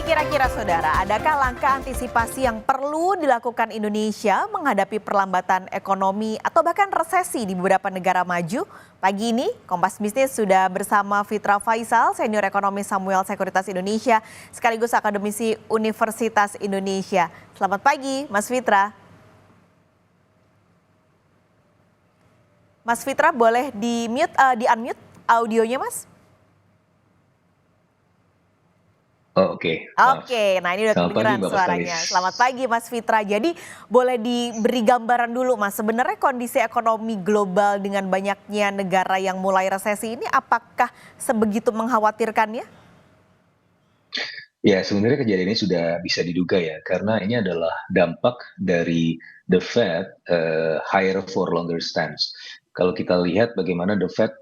kira-kira saudara, adakah langkah antisipasi yang perlu dilakukan Indonesia menghadapi perlambatan ekonomi atau bahkan resesi di beberapa negara maju? Pagi ini Kompas Bisnis sudah bersama Fitra Faisal, senior ekonomi Samuel Sekuritas Indonesia, sekaligus akademisi Universitas Indonesia. Selamat pagi, Mas Fitra. Mas Fitra boleh di-unmute audionya, Mas? Oke. Oke, nah ini udah Selamat pagi, kedengeran Bapak suaranya. Stanis. Selamat pagi Mas Fitra. Jadi boleh diberi gambaran dulu Mas, sebenarnya kondisi ekonomi global dengan banyaknya negara yang mulai resesi ini apakah sebegitu mengkhawatirkannya? Ya, sebenarnya kejadian ini sudah bisa diduga ya, karena ini adalah dampak dari the Fed higher for longer stance. Kalau kita lihat bagaimana the Fed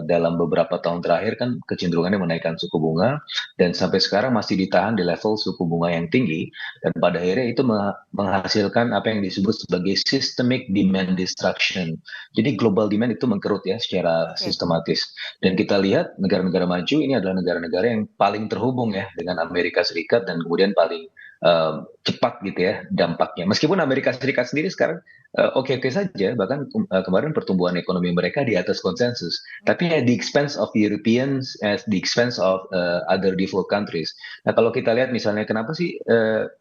dalam beberapa tahun terakhir kan kecenderungannya menaikkan suku bunga dan sampai sekarang masih ditahan di level suku bunga yang tinggi dan pada akhirnya itu menghasilkan apa yang disebut sebagai systemic demand destruction. Jadi global demand itu mengkerut ya secara Oke. sistematis. Dan kita lihat negara-negara maju ini adalah negara-negara yang paling terhubung ya dengan Amerika Serikat dan kemudian paling cepat gitu ya dampaknya. Meskipun Amerika Serikat sendiri sekarang oke-oke saja, bahkan kemarin pertumbuhan ekonomi mereka di atas konsensus. Tapi at the expense of Europeans, at the expense of other developed countries. Nah kalau kita lihat misalnya kenapa sih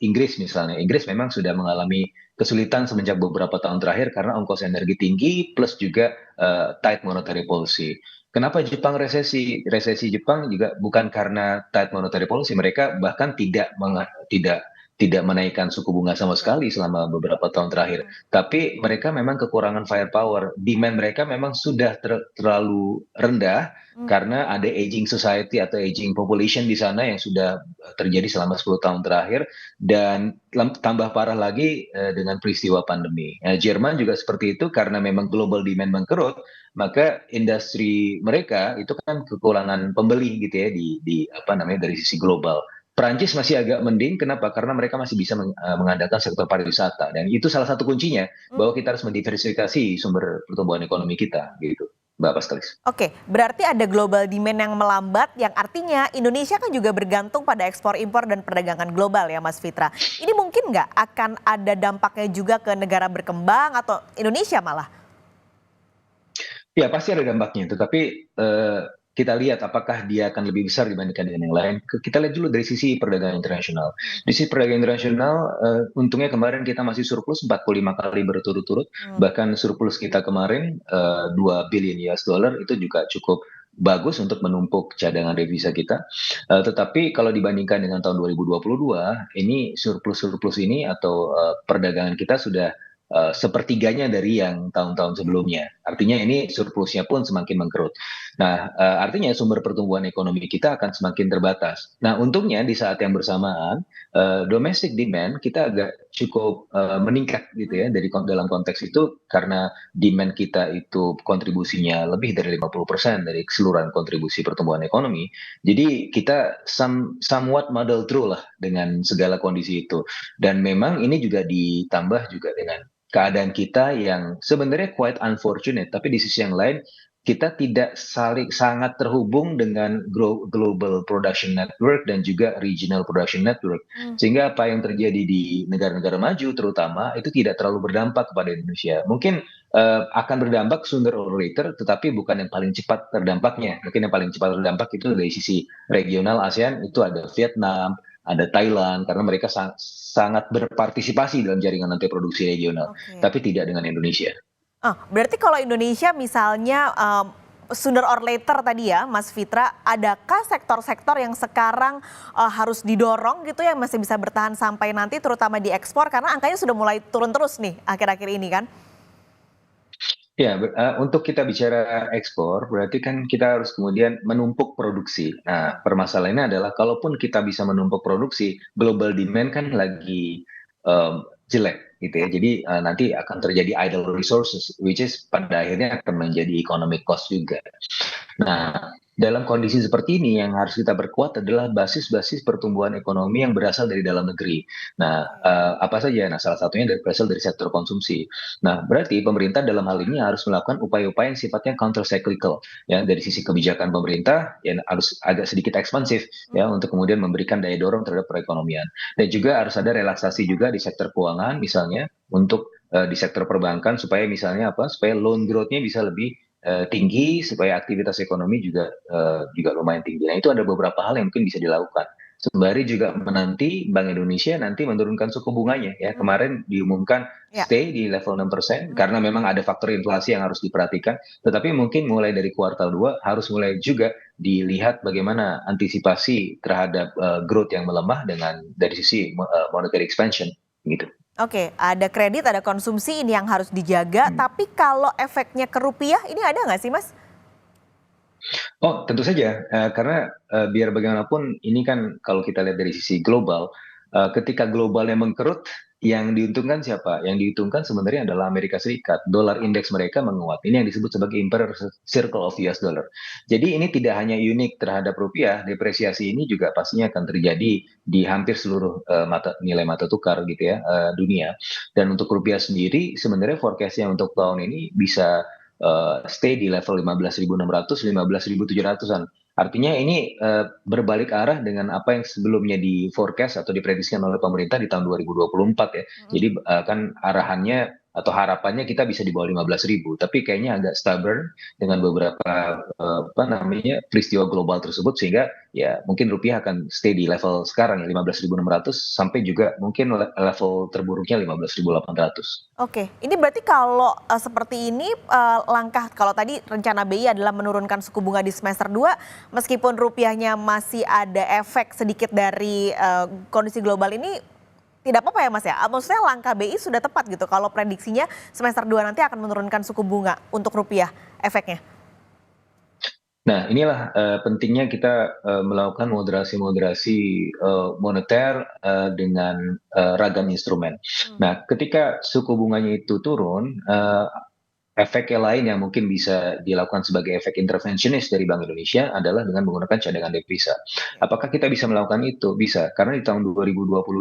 Inggris misalnya, Inggris memang sudah mengalami kesulitan semenjak beberapa tahun terakhir karena ongkos energi tinggi plus juga tight monetary policy. Kenapa Jepang resesi? Resesi Jepang juga bukan karena tight monetary policy, mereka bahkan tidak menaikkan suku bunga sama sekali selama beberapa tahun terakhir. Tapi mereka memang kekurangan firepower. Demand mereka memang sudah terlalu rendah karena ada aging society atau aging population di sana yang sudah terjadi selama 10 tahun terakhir dan tambah parah lagi dengan peristiwa pandemi. Nah, Jerman juga seperti itu karena memang global demand mengkerut, maka industri mereka itu kan kekurangan pembeli gitu ya di apa namanya dari sisi global. Perancis masih agak mending, kenapa? Karena mereka masih bisa mengandalkan sektor pariwisata dan itu salah satu kuncinya bahwa kita harus mendiversifikasi sumber pertumbuhan ekonomi kita gitu, Mbak Paskalis. Oke, berarti ada global demand yang melambat yang artinya Indonesia kan juga bergantung pada ekspor impor dan perdagangan global ya Mas Fitra. Ini mungkin nggak akan ada dampaknya juga ke negara berkembang atau Indonesia malah? Ya pasti ada dampaknya, tetapi kita lihat apakah dia akan lebih besar dibandingkan dengan yang lain. Kita lihat dulu dari sisi perdagangan internasional. Di sisi perdagangan internasional, untungnya kemarin kita masih surplus 45 kali berturut-turut. Bahkan surplus kita kemarin 2 billion US dollar itu juga cukup bagus untuk menumpuk cadangan devisa kita. Tetapi kalau dibandingkan dengan tahun 2022, ini surplus-surplus ini atau perdagangan kita sudah sepertiganya dari yang tahun-tahun sebelumnya. Artinya ini surplusnya pun semakin mengkerut. Nah, artinya sumber pertumbuhan ekonomi kita akan semakin terbatas. Nah, untungnya di saat yang bersamaan, domestic demand kita agak cukup meningkat gitu ya dalam konteks itu karena demand kita itu kontribusinya lebih dari 50% dari keseluruhan kontribusi pertumbuhan ekonomi. Jadi kita somewhat muddle through lah dengan segala kondisi itu. Dan memang ini juga ditambah juga dengan keadaan kita yang sebenarnya quite unfortunate, tapi di sisi yang lain kita tidak sangat terhubung dengan global production network dan juga regional production network. Sehingga apa yang terjadi di negara-negara maju terutama itu tidak terlalu berdampak kepada Indonesia. Mungkin akan berdampak sooner or later, tetapi bukan yang paling cepat terdampaknya. Mungkin yang paling cepat terdampak itu dari sisi regional ASEAN itu ada Vietnam, ada Thailand karena mereka sangat berpartisipasi dalam jaringan nanti produksi regional, tapi tidak dengan Indonesia. Berarti kalau Indonesia misalnya sooner or later tadi ya Mas Fitra, adakah sektor-sektor yang sekarang harus didorong gitu yang masih bisa bertahan sampai nanti terutama di ekspor karena angkanya sudah mulai turun terus nih akhir-akhir ini kan? Ya, untuk kita bicara ekspor, berarti kan kita harus kemudian menumpuk produksi. Nah, permasalahannya adalah kalaupun kita bisa menumpuk produksi, global demand kan lagi jelek gitu ya. Jadi nanti akan terjadi idle resources, which is pada akhirnya akan menjadi economic cost juga. Nah, dalam kondisi seperti ini yang harus kita perkuat adalah basis-basis pertumbuhan ekonomi yang berasal dari dalam negeri. Nah, Oke. apa saja? Nah, salah satunya berasal dari sektor konsumsi. Nah, berarti pemerintah dalam hal ini harus melakukan upaya-upaya yang sifatnya counter cyclical, ya, dari sisi kebijakan pemerintah yang harus agak sedikit ekspansif, ya, Mhm. untuk kemudian memberikan daya dorong terhadap perekonomian. Dan juga harus ada relaksasi juga di sektor keuangan misalnya untuk di sektor perbankan supaya misalnya apa? Supaya loan growth-nya bisa lebih tinggi supaya aktivitas ekonomi juga lumayan tinggi. Nah, itu ada beberapa hal yang mungkin bisa dilakukan. Sembari juga menanti Bank Indonesia nanti menurunkan suku bunganya ya. Mhm. Kemarin diumumkan Ya. stay di level 6% Mhm. karena memang ada faktor inflasi yang harus diperhatikan. Tetapi mungkin mulai dari kuartal 2 harus mulai juga dilihat bagaimana antisipasi terhadap growth yang melemah dengan dari sisi monetary expansion gitu. Oke, ada kredit, ada konsumsi ini yang harus dijaga, Hmm. tapi kalau efeknya ke rupiah ini ada nggak sih, Mas? Oh, tentu saja, karena, biar bagaimanapun ini kan kalau kita lihat dari sisi global, ketika globalnya mengkerut, yang diuntungkan siapa? Yang diuntungkan sebenarnya adalah Amerika Serikat. Dolar indeks mereka menguat. Ini yang disebut sebagai Emperor Circle of US Dollar. Jadi ini tidak hanya unik terhadap rupiah, depresiasi ini juga pastinya akan terjadi di hampir seluruh, nilai mata tukar gitu ya, dunia. Dan untuk rupiah sendiri sebenarnya forecast-nya untuk tahun ini bisa stay di level 15.600, 15.700-an. Artinya ini berbalik arah dengan apa yang sebelumnya di forecast atau diprediksikan oleh pemerintah di tahun 2024 ya. Mhm. Jadi kan arahannya atau harapannya kita bisa di bawah 15.000, tapi kayaknya agak stubborn dengan beberapa apa namanya peristiwa global tersebut sehingga ya mungkin rupiah akan stay di level sekarang ya 15.600 sampai juga mungkin level terburuknya 15.800. Oke, ini berarti kalau, seperti ini, langkah kalau tadi rencana BI adalah menurunkan suku bunga di semester 2, meskipun rupiahnya masih ada efek sedikit dari, kondisi global ini, tidak apa-apa ya, Mas, ya? Maksudnya langkah BI sudah tepat gitu kalau prediksinya semester 2 nanti akan menurunkan suku bunga untuk rupiah efeknya? Nah, inilah pentingnya kita melakukan moderasi-moderasi moneter dengan ragam instrumen. Mmm. Nah, ketika suku bunganya itu turun, efek yang lain yang mungkin bisa dilakukan sebagai efek intervensionis dari Bank Indonesia adalah dengan menggunakan cadangan devisa. Oke. Apakah kita bisa melakukan itu? Bisa, karena di tahun 2022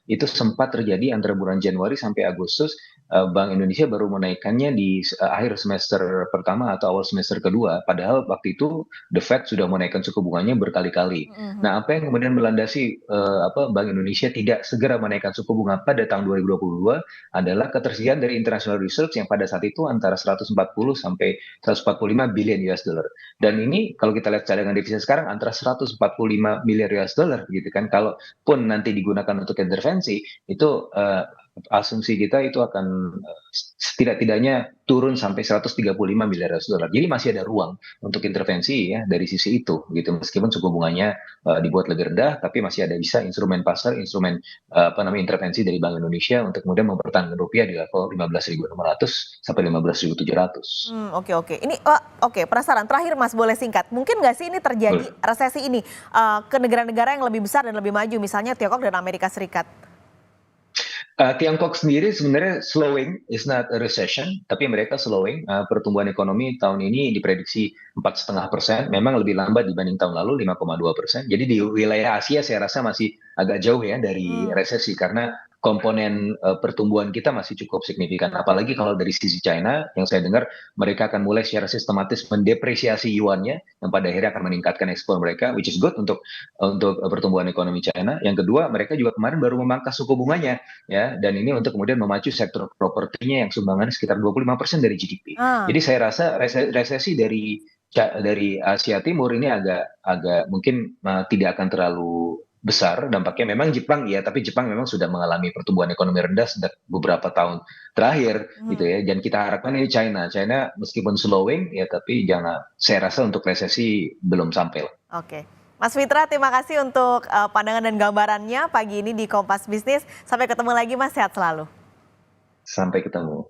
itu sempat terjadi antara bulan Januari sampai Agustus, Bank Indonesia baru menaikkannya di akhir semester pertama atau awal semester kedua, padahal waktu itu The Fed sudah menaikkan suku bunganya berkali-kali. Mhm, mhm. Nah, apa yang kemudian melandasi Bank Indonesia tidak segera menaikkan suku bunga pada tahun 2022 adalah ketersediaan dari international research yang pada saat itu antara 140 sampai 145 billion US dollar. Dan ini kalau kita lihat cadangan devisa sekarang antara 145 miliar US dollar gitu kan. Kalaupun nanti digunakan untuk intervensi itu asumsi kita itu akan setidak-tidaknya turun sampai 135 miliar US dollar. Jadi masih ada ruang untuk intervensi ya dari sisi itu gitu. Meskipun suku bunganya dibuat lebih rendah tapi masih ada bisa instrumen pasar, instrumen apa namanya intervensi dari Bank Indonesia untuk kemudian mempertahankan rupiah di level 15.600 sampai 15.700. Oke, oke. Ini, oke, penasaran, terakhir Mas boleh singkat, mungkin nggak sih ini terjadi Boleh. resesi ini, ke negara-negara yang lebih besar dan lebih maju, misalnya Tiongkok dan Amerika Serikat? Tiongkok sendiri sebenarnya slowing, is not a recession, tapi mereka slowing. Pertumbuhan ekonomi tahun ini diprediksi 4,5%, memang lebih lambat dibanding tahun lalu 5,2%. Jadi di wilayah Asia saya rasa masih agak jauh ya dari Mmm. resesi karena komponen pertumbuhan kita masih cukup signifikan. Apalagi kalau dari sisi China, yang saya dengar mereka akan mulai secara sistematis mendepresiasi yuannya, yang pada akhirnya akan meningkatkan ekspor mereka, which is good untuk pertumbuhan ekonomi China. Yang kedua, mereka juga kemarin baru memangkas suku bunganya ya, dan ini untuk kemudian memacu sektor propertinya yang sumbangannya sekitar 25% dari GDP. Ah. Jadi saya rasa resesi dari Asia Timur ini agak agak mungkin tidak akan terlalu besar dampaknya. Memang Jepang ya, tapi Jepang memang sudah mengalami pertumbuhan ekonomi rendah sejak beberapa tahun terakhir gitu Mhm. ya. Dan kita harapkan ini China, China meskipun slowing ya, tapi jangan saya rasa untuk resesi belum sampai lah. Oke. Mas Fitra, terima kasih untuk, pandangan dan gambarannya pagi ini di Kompas Bisnis. Sampai ketemu lagi Mas, sehat selalu. Sampai ketemu.